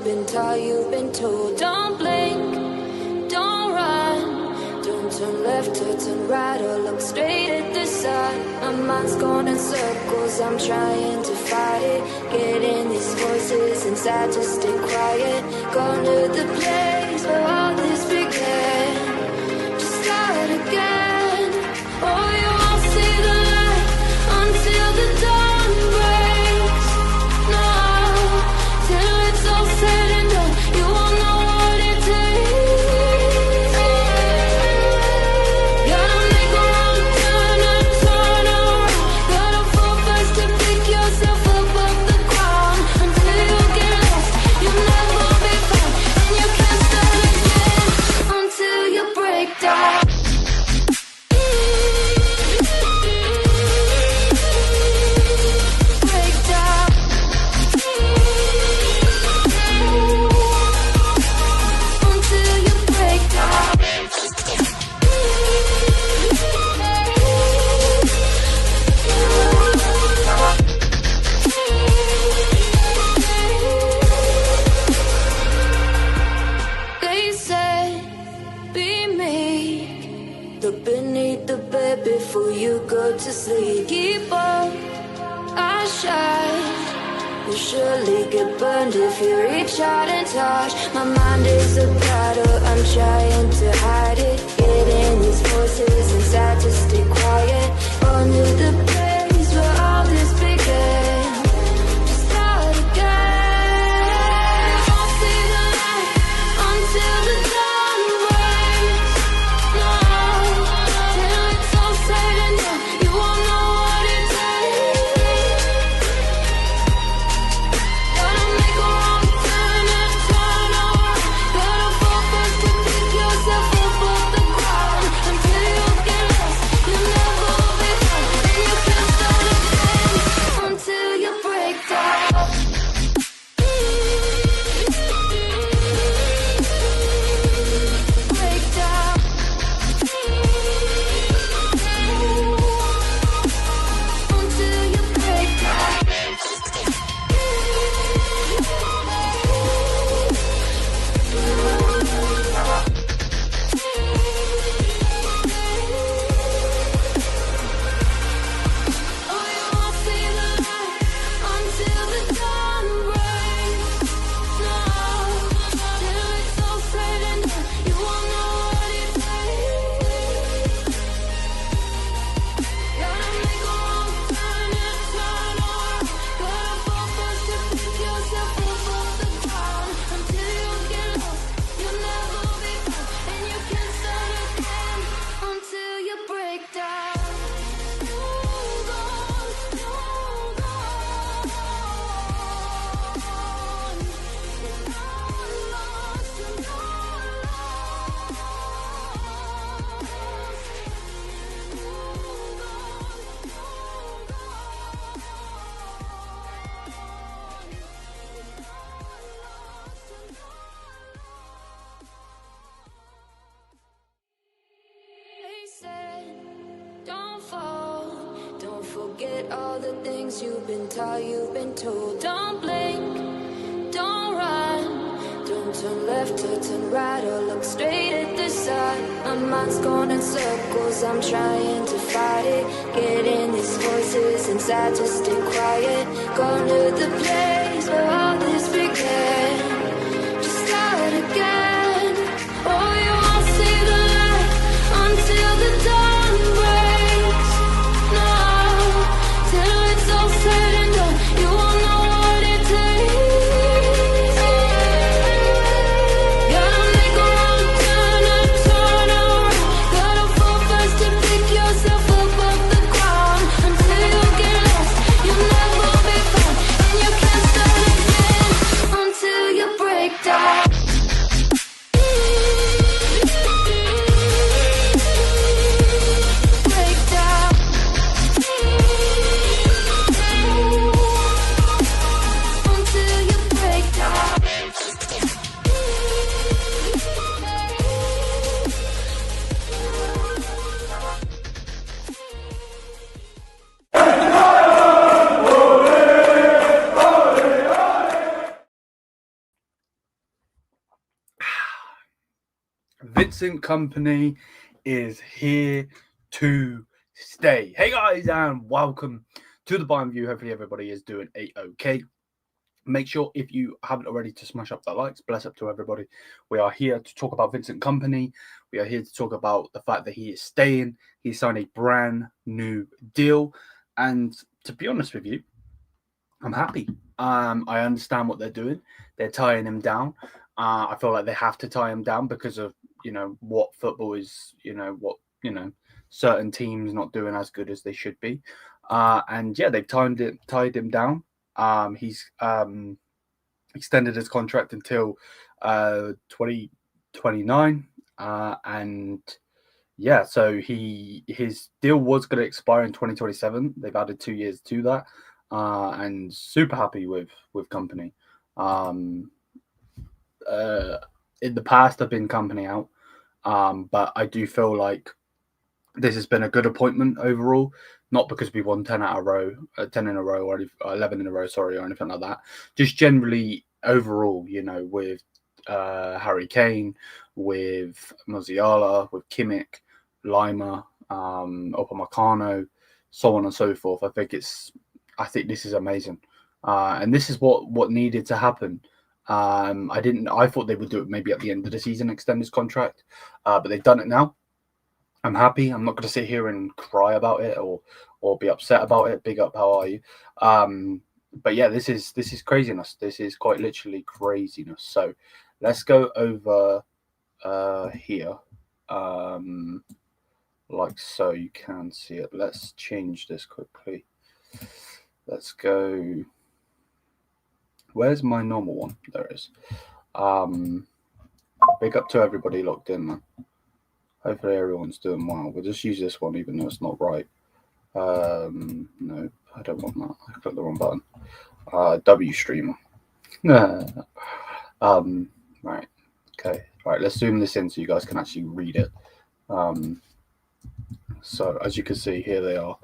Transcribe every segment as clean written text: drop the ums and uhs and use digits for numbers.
you've been taught, you've been told. Don't blink, don't run, don't turn left or turn right or look straight at the sun. My mind's going in circles, I'm trying to fight it. Getting these voices inside to stay quiet. Going to the place where all this began. Just start again. Oh, you won't see the light until the dawn breaks. No, till it's all said and done, you won't know what it takes. Gotta make a wrong turn and turn around. Gotta fall fast to pick yourself up off the ground. Until you get lost, you'll never be found. And you can't start again until you break down. They said, be meek, look beneath the bed before you go to sleep. Keep up, I shine. You surely get burned if you reach out and touch. My mind is a battle, I'm trying to hide it. Getting these voices inside to stay quiet. On to the place where all this began. Just start again. Won't see the light until the dawn breaks. No, till it's all said and done, you won't know what it takes. Gotta make a wrong turn and turn around. Gotta fall fast to pick yourself up off the ground. Until you get lost, you'll never be found. And you can't start again until you break down. Break down. Until you break down. Oh, you won't see the light until the dawn breaks. No, till it's all said and done, you won't know what it takes. Gotta make a wrong turn and turn around. Gotta fall fast to pick yourself up off the ground. Until you get lost, you'll never be found. And you can't start again until you break down. They said, don't fall, don't forget all the things you've been taught, you've been told. Don't blink, don't run, don't turn left or turn right or look straight at the sun. My mind's going in circles, I'm trying to fight it. Getting these voices inside to stay quiet. Going to the place where all this began. Just start again. Oh, you won't see the light until the dawn breaks. No, till it's all said and done, you won't know what it takes. Gotta make a wrong turn and turn around. Gotta fall fast to pick yourself up off the ground. Until you get lost, you'll never be found. And you can't start again Vincent Kompany is here to stay. Hey guys, and welcome to the Bayern View. Hopefully everybody is doing a-okay. Make sure, if you haven't already, to smash up the likes. Bless up to everybody. We are here to talk about Vincent Kompany. We are here to talk about the fact that he is staying. He signed a brand new deal. And to be honest with you, I'm happy. I understand what they're doing. They're tying him down. I feel like they have to tie him down because of, what football is, certain teams not doing as good as they should be. And yeah, they've tied him down. He's extended his contract until 2029. And yeah, so his deal was going to expire in 2027. They've added 2 years to that. And super happy with Kompany. In the past, I've been Kompany out, but I do feel like this has been a good appointment overall. Not because we won 10 in a row, or 11 in a row, sorry, or anything like that. Just generally overall, with Harry Kane, with Musiala, with Kimmich, Lima, Upamecano, so on and so forth. I think this is amazing, and this is what needed to happen. I thought they would do it maybe at the end of the season, extend his contract, but they've done it now. I'm happy. I'm not going to sit here and cry about it or be upset about it. Big up, how are you? But yeah, this is craziness. This is quite literally craziness. So let's go over here, like so. You can see it. Let's change this quickly. Let's go. Where's my normal one? There it is. Big up to everybody locked in, man. Hopefully everyone's doing well. We'll just use this one, even though it's not right. No, I don't want that. I clicked the wrong button. W streamer. Right. Okay. Right. Let's zoom this in so you guys can actually read it. So as you can see here, they are.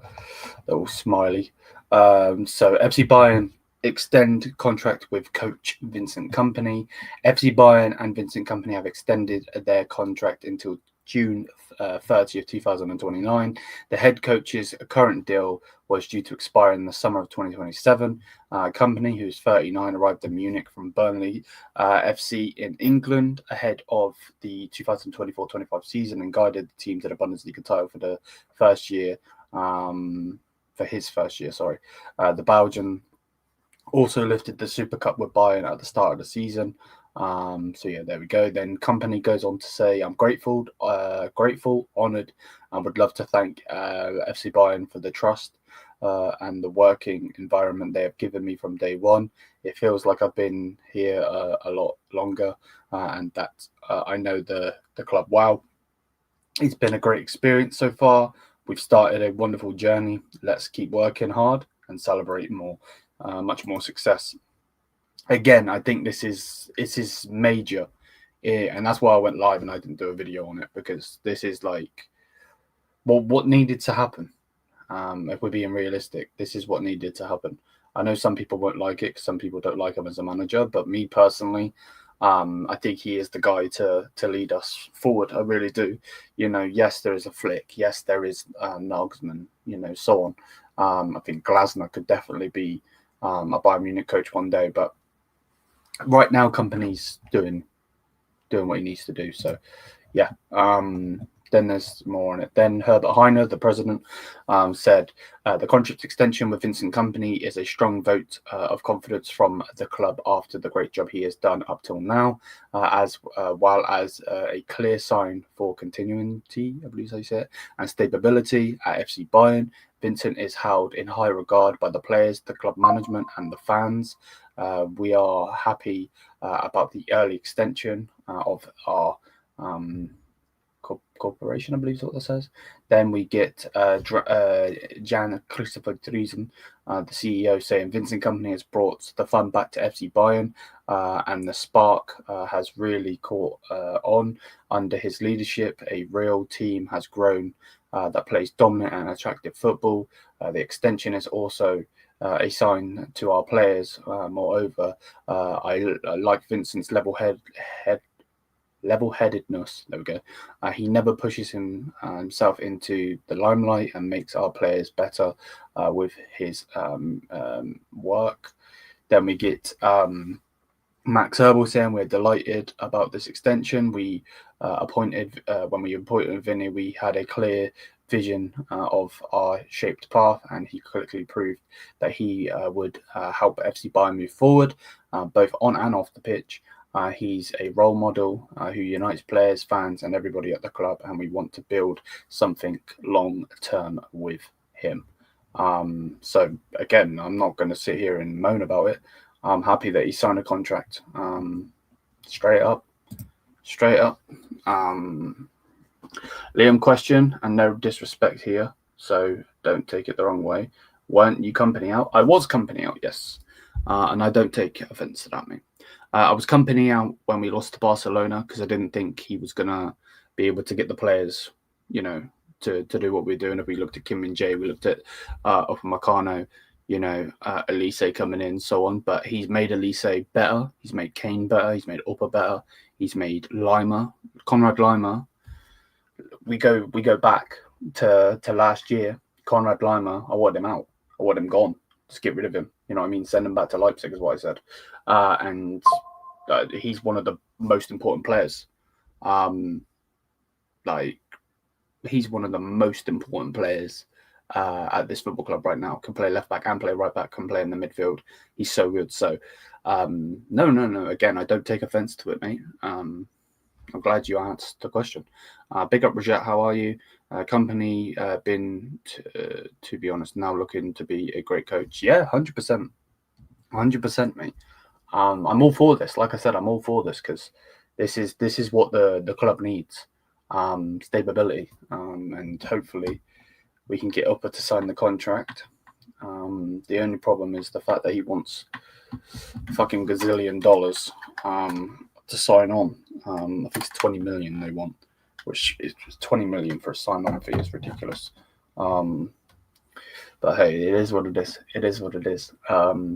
They're all smiley. So FC Bayern extend contract with Coach Vincent Kompany. FC Bayern and Vincent Kompany have extended their contract until June 30th, 2029. The head coach's current deal was due to expire in the summer of 2027. Kompany, who's 39, arrived in Munich from Burnley FC in England ahead of the 2024-25 season and guided the team to the Bundesliga title for the first year. The Belgian also lifted the Super Cup with Bayern at the start of the season. So yeah, there we go. Then Kompany goes on to say, "I'm grateful, honoured, and would love to thank FC Bayern for the trust and the working environment they have given me from day one. It feels like I've been here a lot longer, and that I know the club well. It's been a great experience so far. We've started a wonderful journey. Let's keep working hard and celebrate more, much more success." Again, I think this is major, and that's why I went live and I didn't do a video on it, because this is like, well, what needed to happen. If we're being realistic, this is what needed to happen. I know some people won't like it because some people don't like him as a manager, but me personally, I think he is the guy to lead us forward. I really do. Yes, there is a Flick. Yes, there is Nagelsmann. So on. I think Glasner could definitely be a Bayern Munich coach one day, but right now, Kompany's doing what he needs to do. So, yeah. Then there's more on it. Then Herbert Heiner, the president, said the contract extension with Vincent Kompany is a strong vote of confidence from the club after the great job he has done up till now, as well as a clear sign for continuity, I believe I say it, and stability at FC Bayern. Vincent is held in high regard by the players, the club management, and the fans. We are happy about the early extension of our corporation, I believe is what that says. Then we get Jan Christopher Driesen, the CEO, saying Vincent Kompany has brought the fun back to FC Bayern, and the spark has really caught on under his leadership. A real team has grown that plays dominant and attractive football. The extension is also a sign to our players. Moreover, I like Vincent's level-headed level-headedness. There we go. He never pushes himself into the limelight and makes our players better with his work. Then we get Max Herbal saying we're delighted about this extension. We when we appointed Vinny, we had a clear vision of our shaped path, and he quickly proved that he would help FC Bayern move forward, both on and off the pitch. He's a role model who unites players, fans, and everybody at the club, and we want to build something long term with him. So again, I'm not going to sit here and moan about it. I'm happy that he signed a contract. Straight up. Liam question, and no disrespect here, so don't take it the wrong way. Weren't you company out? I was company out, yes. And I don't take offense to that, mate. I was company out when we lost to Barcelona because I didn't think he was going to be able to get the players, to do what we're doing. If we looked at Kim Min-jae, we looked at Upamecano, Elise coming in, so on. But he's made Elise better. He's made Kane better. He's made Upper better. He's made Konrad Lima. We go back to last year. Konrad Lima, I want him out. I want him gone. Just get rid of him. You know what I mean? Send him back to Leipzig is what I said. And he's one of the most important players. He's one of the most important players at this football club right now. Can play left back and play right back, can play in the midfield. He's so good. So, no. Again, I don't take offense to it, mate. I'm glad you asked the question. Big up, Rajat. How are you? Kompany been, to be honest, now looking to be a great coach. Yeah, 100%. 100%, mate. I'm all for this. Like I said, I'm all for this because this is what the club needs. Stability. And hopefully we can get Upper to sign the contract. The only problem is the fact that he wants fucking gazillion dollars to sign on. I think it's 20 million they want, which is 20 million for a sign-on fee is ridiculous. But hey, it is what it is. It is what it is.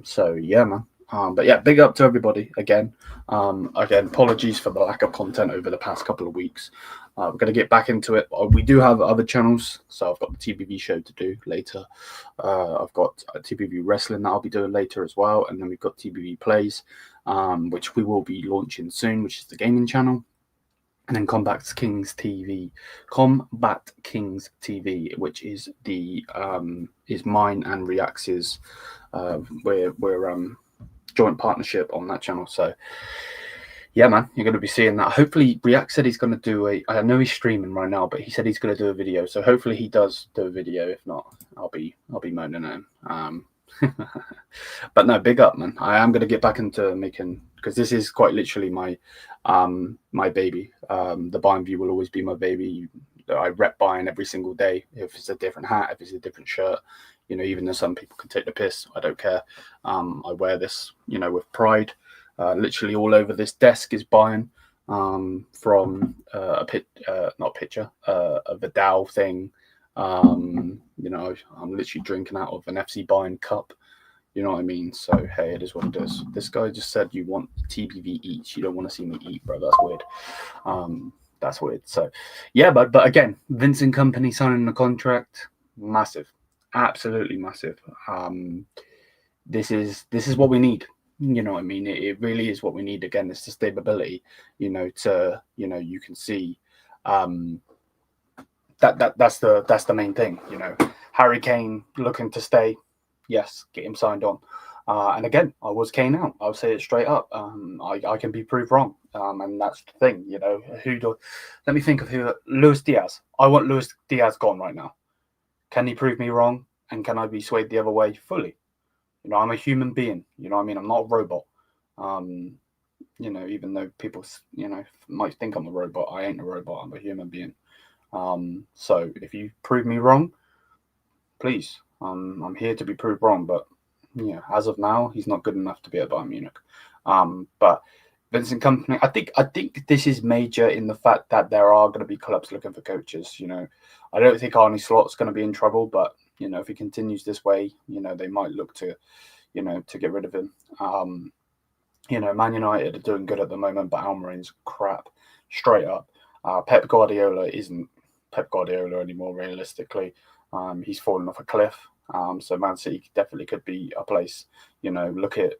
So yeah, man. But yeah, big up to everybody again. Again, apologies for the lack of content over the past couple of weeks. We're going to get back into it. We do have other channels. So I've got the TBV show to do later. I've got TBV wrestling that I'll be doing later as well. And then we've got TBV plays, which we will be launching soon, which is the gaming channel. And then Combat Kings TV, which is the is mine and Reax's. We're joint partnership on that channel. So yeah, man, you're going to be seeing that. Hopefully, React said he's going to do I know he's streaming right now, but he said he's going to do a video. So hopefully he does do a video. If not, I'll be moaning at him. But no, big up, man. I am going to get back into making, because this is quite literally my baby. The Bayern View will always be my baby. I rep Bayern every single day. If it's a different hat, if it's a different shirt, even though some people can take the piss, I don't care. I wear this, with pride. Literally all over this desk is Bayern, from a Vidal thing. I'm literally drinking out of an FC Bayern cup. You know what I mean? So, hey, it is what it is. This guy just said you want TBV eats. You don't want to see me eat, bro. That's weird. That's weird. So, yeah, but again, Vincent Kompany signing the contract, massive. Absolutely massive. This is what we need. You know what I mean? It really is what we need. Again, it's the stability, you can see that's the main thing. Harry Kane looking to stay. Yes, get him signed on. And again, I was Kane out. I'll say it straight up. I can be proved wrong. And that's the thing, let me think of who. Luis Diaz. I want Luis Diaz gone right now. Can he prove me wrong? And can I be swayed the other way fully? I'm a human being. I'm not a robot. Even though people, might think I'm a robot, I ain't a robot. I'm a human being. So if you prove me wrong, please, I'm here to be proved wrong. But as of now, he's not good enough to be at Bayern Munich. But Vincent Kompany, I think this is major in the fact that there are going to be clubs looking for coaches. I don't think Arne Slot's going to be in trouble, but if he continues this way, they might look to, to get rid of him. Man United are doing good at the moment, but Almiron's crap, straight up. Pep Guardiola isn't Pep Guardiola anymore, realistically. He's fallen off a cliff. So Man City definitely could be a place. Look at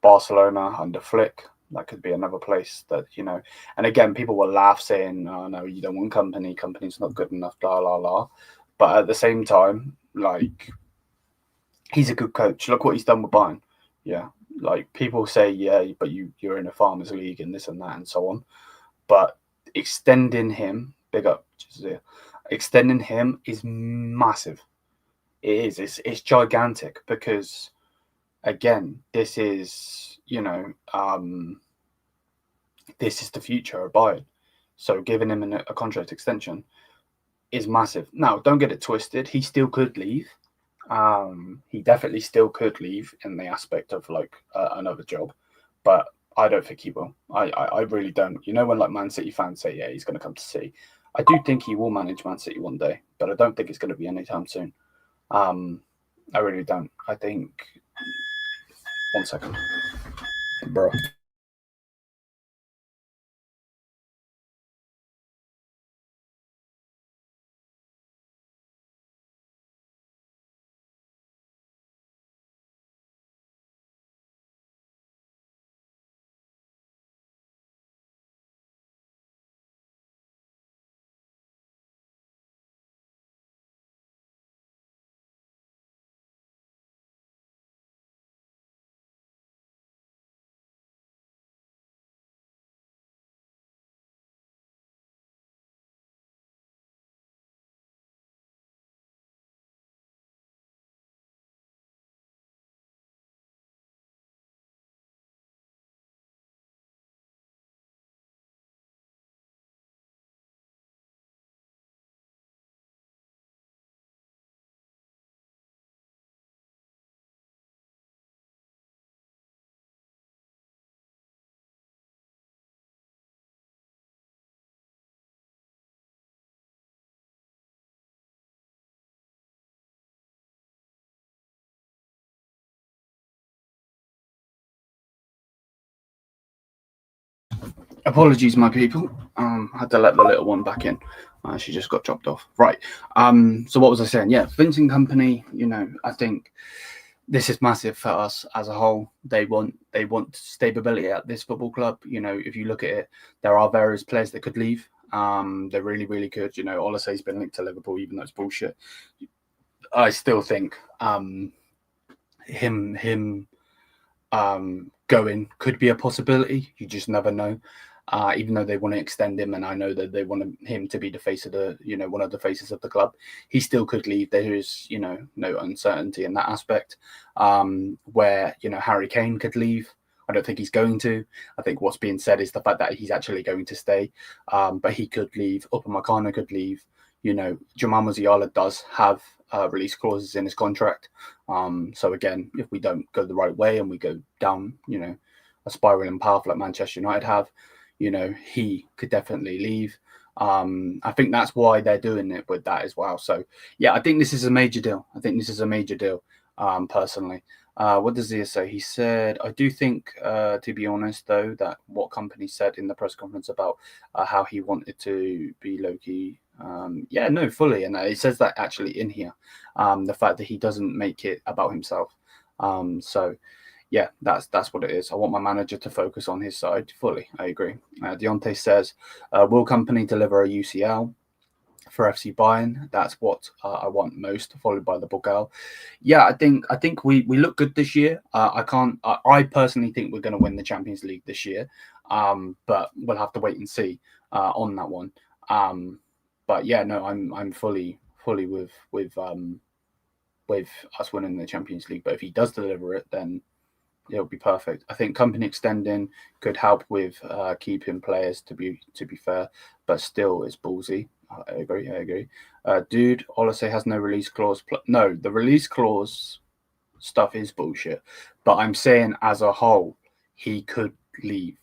Barcelona under Flick. That could be another place that, and again, people will laugh saying, oh, no, you don't want Kompany. Kompany's not good enough, blah, blah, blah. But at the same time, he's a good coach. Look what he's done with Bayern. Yeah. People say, yeah, but you're in a Farmers League and this and that and so on. But extending him, big up, extending him is massive. It is. It's gigantic because, again, this is, this is the future of Bayern. So giving him a contract extension is massive. Now, don't get it twisted. He still could leave. He definitely still could leave in the aspect of another job, but I don't think he will. I really don't. When Man City fans say, yeah, he's going to come to City, I do think he will manage Man City one day, but I don't think it's going to be anytime soon. I really don't. I think. 1 second, bro. Apologies, my people. I had to let the little one back in. She just got dropped off. Right. So what was I saying? Yeah, Vincent Kompany. I think this is massive for us as a whole. They want stability at this football club. If you look at it, there are various players that could leave. They're really, really good. Oliseh's been linked to Liverpool, even though it's bullshit. I still think him going could be a possibility. You just never know. Even though they want to extend him, and I know that they want him to be the face of the, one of the faces of the club, he still could leave. There is, no uncertainty in that aspect. Where Harry Kane could leave. I don't think he's going to. I think what's being said is the fact that he's actually going to stay. But he could leave. Upamecano could leave. Jamal Musiala does have release clauses in his contract. So again, if we don't go the right way and we go down, a spiraling path like Manchester United have, he could definitely leave. I think that's why they're doing it with that as well. So yeah, I think this is a major deal. Personally. What does he say? He said, I do think, to be honest, though, that what Kompany said in the press conference about how he wanted to be low-key, fully. And it says that actually in here, the fact that he doesn't make it about himself. So, yeah, that's what it is. I want my manager to focus on his side fully. I agree. Deontay says, will Kompany deliver a UCL? For FC Bayern, that's what I want most, followed by the Bogal. Yeah, I think we look good this year. I personally think we're going to win the Champions League this year, but we'll have to wait and see on that one. But yeah, no, I'm fully with us winning the Champions League. But if he does deliver it, then it'll be perfect. I think Kompany extending could help with keeping players, to be fair, but still it's ballsy. I agree. Dude, Oliseh has no release clause. No, the release clause stuff is bullshit. But I'm saying as a whole, he could leave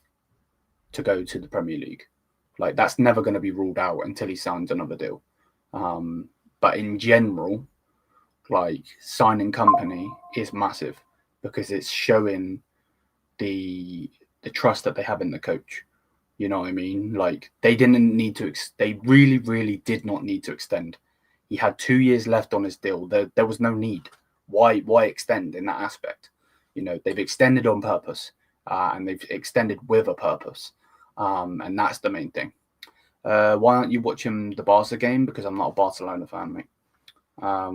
to go to the Premier League. That's never going to be ruled out until he signs another deal. But in general, signing Kompany is massive because it's showing the trust that they have in the coach. You know what I mean? Like, they didn't need to. They really, really did not need to extend. He had 2 years left on his deal. There was no need. Why extend in that aspect? You know, they've extended on purpose, and they've extended with a purpose, and that's the main thing. Why aren't you watching the Barca game? Because I'm not a Barcelona fan, mate. I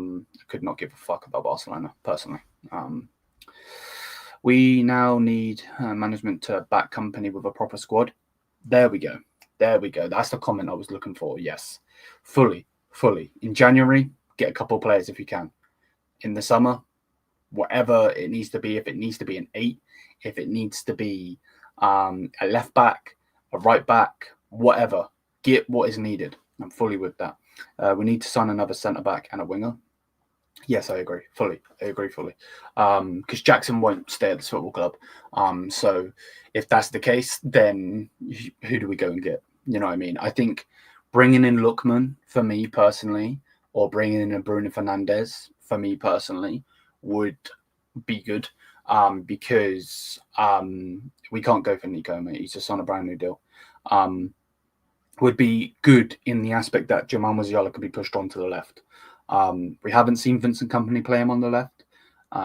could not give a fuck about Barcelona personally. We now need management to back Kompany with a proper squad. There we go. That's the comment I was looking for. Yes, fully. In January, get a couple of players if you can. In the summer, whatever it needs to be. If it needs to be an 8, if it needs to be a left back, a right back, whatever. Get what is needed. I'm fully with that. We need to sign another centre back and a winger. Yes, I agree fully. Because Jackson won't stay at this football club. So if that's the case, then who do we go and get? You know what I mean? I think bringing in Lookman for me personally, or bringing in a Bruno Fernandes for me personally, would be good. Because we can't go for Nico, mate. He's just on a brand new deal. Would be good in the aspect that Jamal Musiala could be pushed onto the left. We haven't seen Vincent Kompany play him on the left,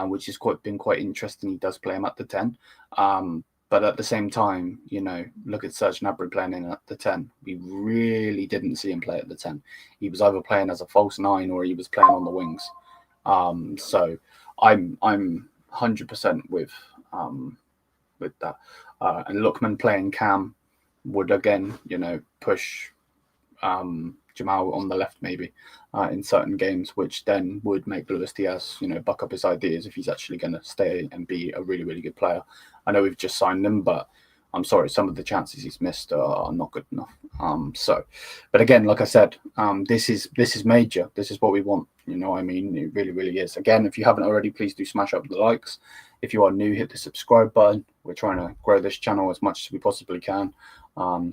which has been quite interesting. He does play him at the 10. But at the same time, you know, look at Serge Gnabry playing in at the 10. We really didn't see him play at the 10. He was either playing as a false 9 or he was playing on the wings. So I'm 100% with that. And Lookman playing Cam would again, you know, push Jamal on the left maybe in certain games, which then would make Luis Diaz, you know, buck up his ideas if he's actually going to stay and be a really, really good player. I know we've just signed him, but I'm sorry, some of the chances he's missed are not good enough. But again, like I said, this is major. This is what we want. You know what I mean? It really, really is. Again, if you haven't already, please do smash up the likes. If you are new, hit the subscribe button. We're trying to grow this channel as much as we possibly can.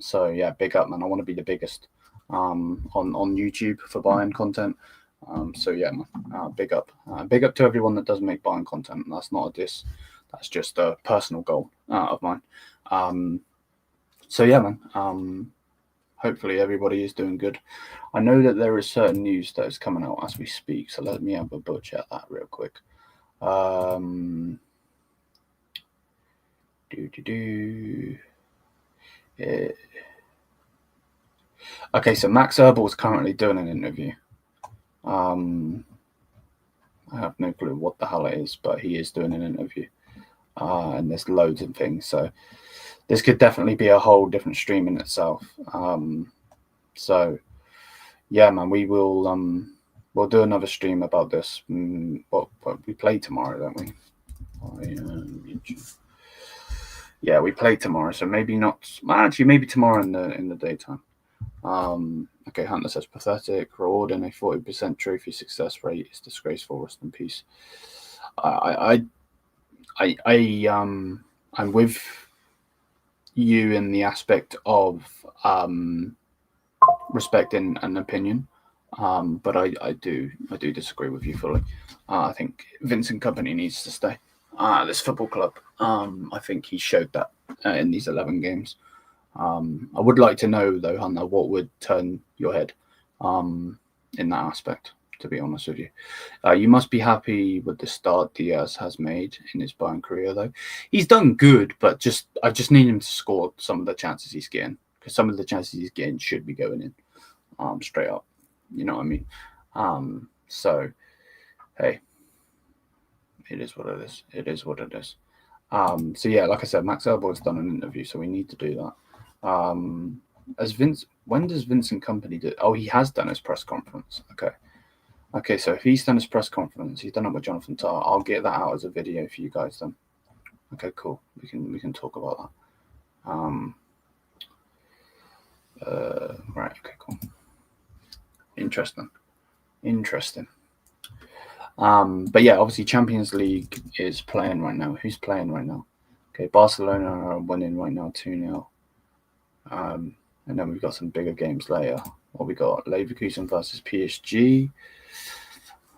So yeah, big up, man. I want to be the biggest on YouTube for Bayern content. So yeah, man, big up to everyone that does make Bayern content. That's not a diss. That's just a personal goal of mine. So yeah, man. Hopefully everybody is doing good. I know that there is certain news that is coming out as we speak, so let me have a butcher at that real quick. Okay, so Max Eberl is currently doing an interview. I have no clue what the hell it is, but he is doing an interview. And there's loads of things, so this could definitely be a whole different stream in itself. So yeah, man, we will we'll do another stream about this. What we play tomorrow, don't we? Yeah, we play tomorrow, so maybe not. Actually, maybe tomorrow in the daytime. Okay, Hunter says pathetic. Rewarding a 40% trophy success rate is disgraceful. Rest in peace. I'm with you in the aspect of respecting an opinion, but I do disagree with you fully. I think Vincent Kompany needs to stay at this football club. I think he showed that in these 11 games. I would like to know though, Hunter, what would turn your head in that aspect, to be honest with you. You must be happy with the start Diaz has made in his Bayern career, though. He's done good, but I just need him to score some of the chances he's getting, because some of the chances he's getting should be going in straight up. You know what I mean? So, hey, it is what it is. It is what it is. So, yeah, like I said, Max Eberl has done an interview, so we need to do that. When does Vincent Kompany do? Oh, he has done his press conference. Okay, so if he's done his press conference, he's done it with Jonathan Tah. I'll get that out as a video for you guys then. Okay, cool. We can talk about that. Right. Okay, cool. Interesting. But yeah, obviously Champions League is playing right now. Who's playing right now? Okay, Barcelona are winning right now 2-0. And then we've got some bigger games later. What we got? Leverkusen versus PSG.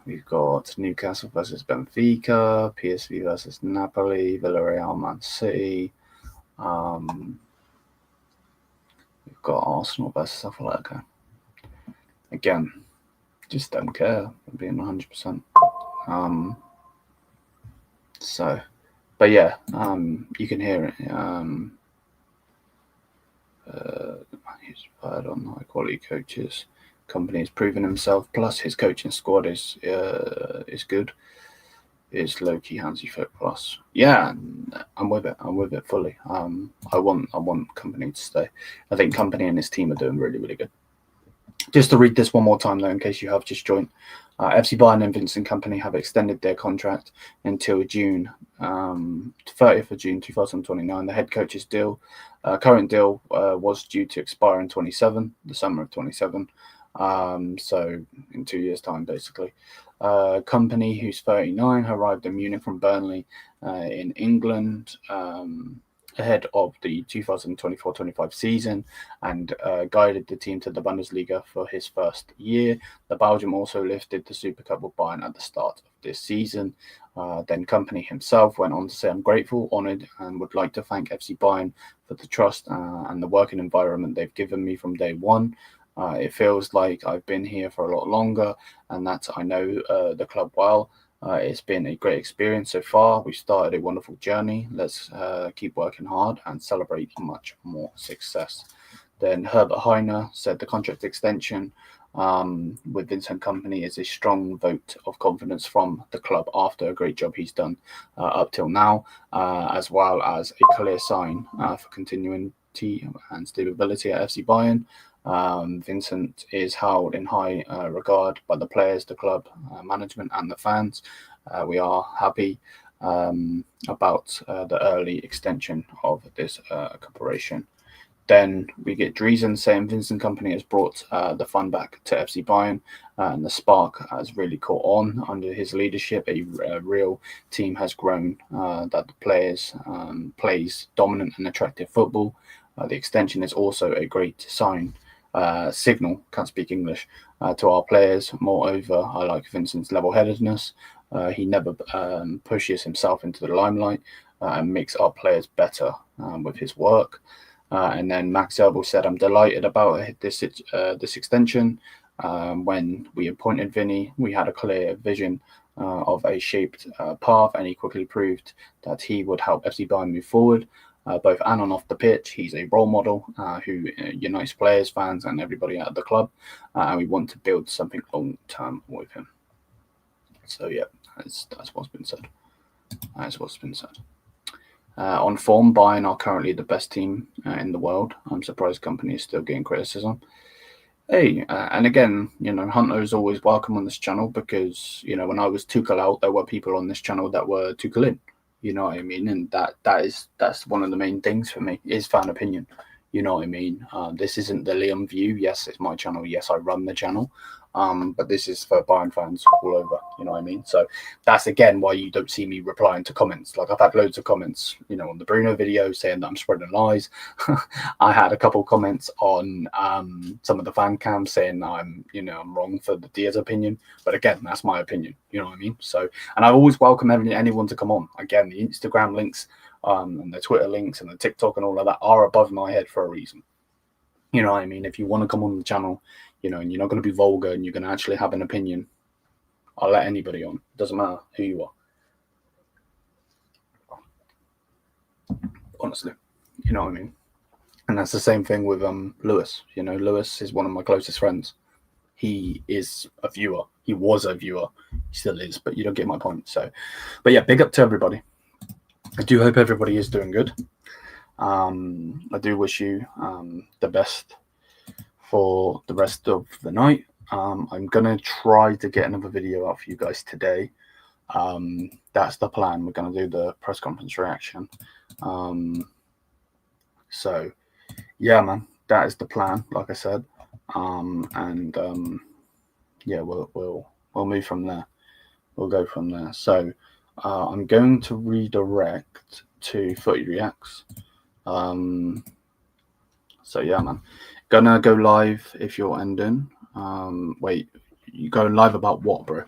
We've got Newcastle versus Benfica, PSV versus Napoli, Villarreal, Man City. We've got Arsenal versus Atletico. Again, just don't care. I'm being 100%. So, but yeah, you can hear it. He's fired on high quality coaches. Kompany has proven himself. Plus, his coaching squad is good. It's low key Hansi Flick plus. Yeah, I'm with it. I'm with it fully. I want Kompany to stay. I think Kompany and his team are doing really, really good. Just to read this one more time, though, in case you have just joined. FC Bayern and Vincent Kompany have extended their contract until June, 30th of June 2029. The head coach's deal, current deal, was due to expire in the summer of 27. So in 2 years' time, basically. Kompany, who's 39, arrived in Munich from Burnley in England ahead of the 2024-25 season and guided the team to the Bundesliga for his first year. The Belgium also lifted the Super Cup with Bayern at the start of this season. Then Kompany himself went on to say, "I'm grateful, honoured, and would like to thank FC Bayern for the trust and the working environment they've given me from day one. It feels like I've been here for a lot longer and that I know the club well. It's been a great experience so far. We've started a wonderful journey. Let's keep working hard and celebrate much more success." Then Herbert Heiner said the contract extension with Vincent Kompany is a strong vote of confidence from the club after a great job he's done up till now, as well as a clear sign for continuity and stability at FC Bayern. Vincent is held in high regard by the players, the club, management, and the fans. We are happy about the early extension of this cooperation. Then we get Driesen saying Vincent Kompany has brought the fun back to FC Bayern, and the spark has really caught on under his leadership. A real team has grown that the players plays dominant and attractive football. The extension is also a great signal, can't speak English, to our players. Moreover, I like Vincent's level-headedness. He never pushes himself into the limelight and makes our players better with his work. And then Max Erbel said, "I'm delighted about this extension. When we appointed Vinny, we had a clear vision of a shaped path, and he quickly proved that he would help FC Bayern move forward, both on and off the pitch. He's a role model who unites players, fans, and everybody at the club, and we want to build something long-term with him." So, yeah, that's what's been said. On form, Bayern are currently the best team in the world. I'm surprised Kompany is still getting criticism. Hey, and again, Hunter is always welcome on this channel because, when I was Tuchel out, there were people on this channel that were Tuchel in. You know what I mean? And that's one of the main things for me is fan opinion. You know what I mean? This isn't the Lyon View. Yes, it's my channel. Yes, I run the channel. But this is for Bayern fans all over, you know what I mean? So that's again why you don't see me replying to comments. Like I've had loads of comments, on the Bruno video saying that I'm spreading lies. I had a couple comments on some of the fan cams saying I'm wrong for the Diaz opinion. But again, that's my opinion, you know what I mean? So, and I always welcome anyone to come on. Again, the Instagram links and the Twitter links and the TikTok and all of that are above my head for a reason. You know what I mean? If you want to come on the channel, and you're not going to be vulgar and you're going to actually have an opinion, I'll let anybody on. It doesn't matter who you are. Honestly, you know what I mean? And that's the same thing with Lewis. Lewis is one of my closest friends. He is a viewer. He was a viewer. He still is, but you don't get my point. So, but yeah, big up to everybody. I do hope everybody is doing good. I do wish you the best for the rest of the night. I'm going to try to get another video out for you guys today. That's the plan. We're going to do the press conference reaction. So, yeah, man, that is the plan, like I said. Yeah, we'll move from there. We'll go from there. So, I'm going to redirect to Footy Reacts. So, yeah, man. Gonna go live if you're ending. Wait, you going live about what, bro?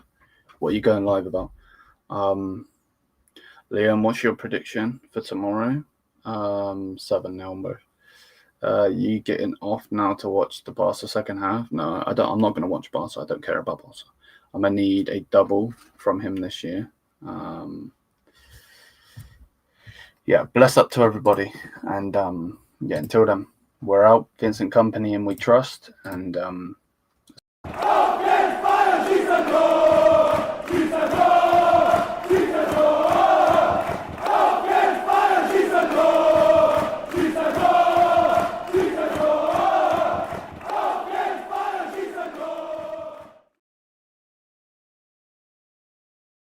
What are you going live about? Leon, what's your prediction for tomorrow? 7-0, bro. You getting off now to watch the Barca second half? No, I don't. I'm not going to watch Barca. I don't care about Barca. I'm going to need a double from him this year. Yeah, bless up to everybody. And yeah, until then, we're out. Vincent Kompany and we trust. And